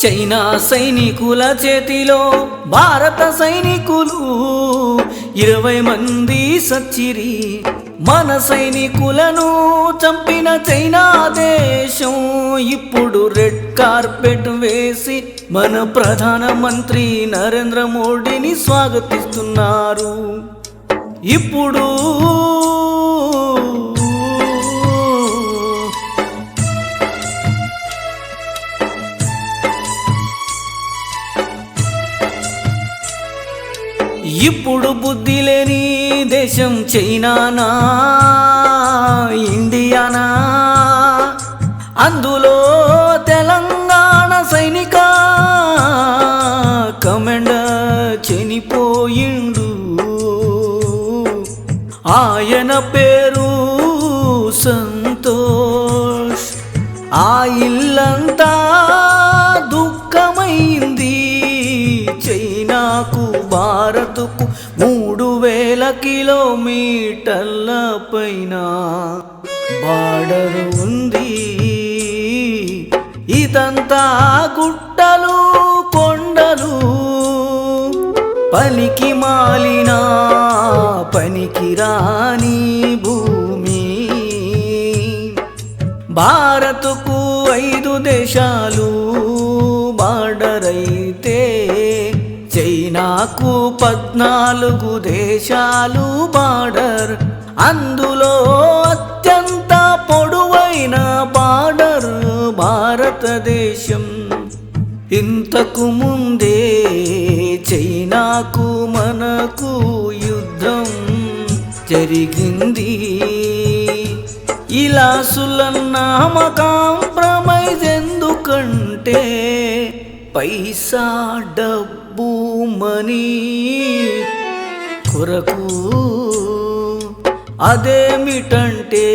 China సైనికుల చేతిలో భారత సైనికులు 20 మంది సచ్చిరి. మన సైనికులను చంపిన చైనా దేశం ఇప్పుడు రెడ్ కార్పెట్ వేసి మన ప్రధానమంత్రి నరేంద్ర మోడీని స్వాగతిస్తున్నారు. ఇప్పుడు ఇప్పుడు బుద్ధి లేని దేశం చైనానా ఇండియానా? అందులో తెలంగాణ సైనిక కమాండర్ చనిపోయిండు. ఆయన పేరు సంతోష్. ఆ ఇల్లంతా దుఃఖమైంది. చైనాకు భారత్కు 3000 కిలోమీటర్ల పైన బార్డర్ ఉంది. ఇదంతా గుట్టలు కొండలు, పనికి మాలిన పనికిరాని భూమి. భారత్కు 5 దేశాలు బార్డర్ అయితే చైనాకు 14 దేశాలు బార్డర్. అందులో అత్యంత పొడవైన బార్డర్ భారతదేశం. ఇంతకు ముందే చైనాకు మనకు యుద్ధం జరిగింది. ఇలా సులన్నామ కాంప్రమైజ్ ఎందుకంటే పైసా డబ్బు మనీ కొరకు. అదేమిటంటే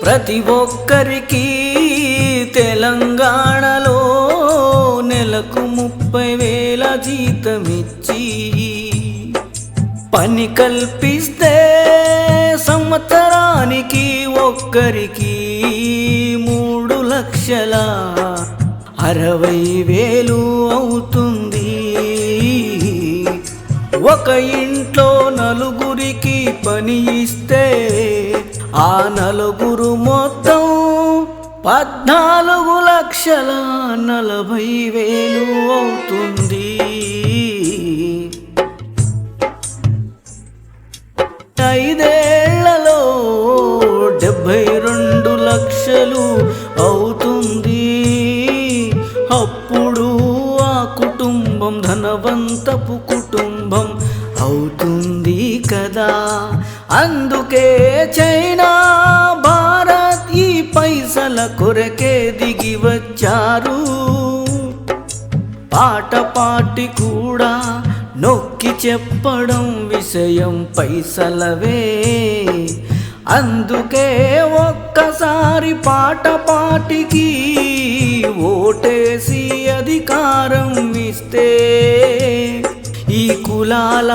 ప్రతి ఒక్కరికి తెలంగాణలో నెలకు 30,000 జీతమిచ్చి పని కల్పిస్తే సంవత్సరానికి ఒక్కరికి 3,60,000 అవుతుంది. ఒక ఇంట్లో 4గురికి పని ఇస్తే ఆ 4గురు మొత్తం 14,40,000 అవుతుంది. 5 ఏళ్లలో 72 లక్షలు అవుతుంది. అప్పుడు ఆ కుటుంబం ధనవంతపు కుటుంబం అవుతుంది కదా. అందుకే చైనా భారత్ ఈ పైసల కొరకే దిగి వచ్చారు. పాటి కూడా నొక్కి చెప్పడం విషయం పైసలవే. అందుకే ఒక్కసారి పాటికి ఓటేసి అధికారం ఇస్తే ఈ కులాల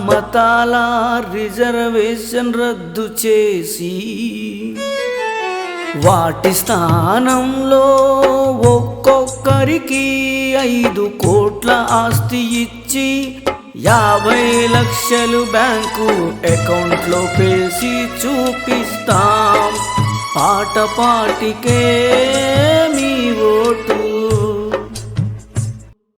మతాల రిజర్వేషన్ రద్దు చేసి వాటి స్థానంలో ఒక్కొక్కరికి 5 కోట్ల ఆస్తి ఇచ్చి 50 లక్షలు బ్యాంకు అకౌంట్లో వేసి చూపిస్తాం. పాటికే మీ ఓటు